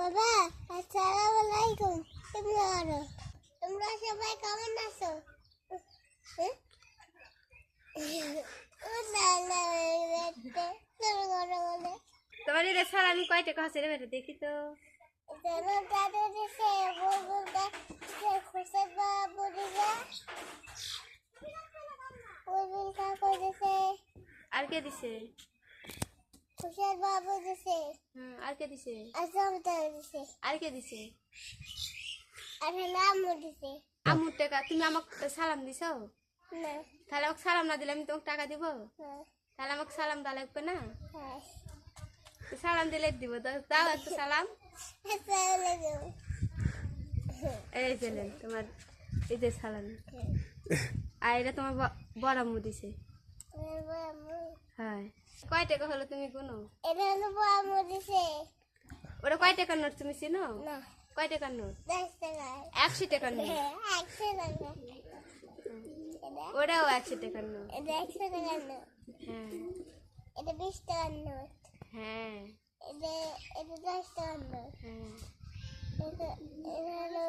বাবা আসসালামু আলাইকুম। তোমরা সবাই কেমন আছো? তোমার রে স্যার আমি কয় টাকা আছে রে বেটা দেখি তো। আর কে দিছে? খুশাল বাবু দিছে। আর কে দিছে? আসাম দিছে। আর কে দিছে? আর নাম দিছে। আমুর টাকা তুমি আমাকে সালাম দিছো? না। তাহলে আমাকে সালাম না দিলে আমি তোমাকে টাকা দিব? হ্যাঁ। তাহলে আমাকে সালাম দেওয়া লাগবে না? হ্যাঁ। তো সালাম দিলে দিব, দাও একটু সালাম। এই যে নেন তোমার, এই যে সালাম। আর এটা তোমার বড় আম্মু দিছে। হ্যাঁ। কয় টাকা হলো তুমি গুনো? এটা হলো বড় আম্মু দিছে। ওটা কয় টাকার নোট তুমি চিনো? না। কয় টাকার নোট? 10 টাকা। 100 টাকার নোট। 100 টাকা। ওটাও 100 টাকার নোট। এটা 100 টাকার নোট। হ্যাঁ। এটা 20 টাকার নোট। হ্যাঁ। এটা 10 টাকার নোট। হ্যাঁ। এটা হলো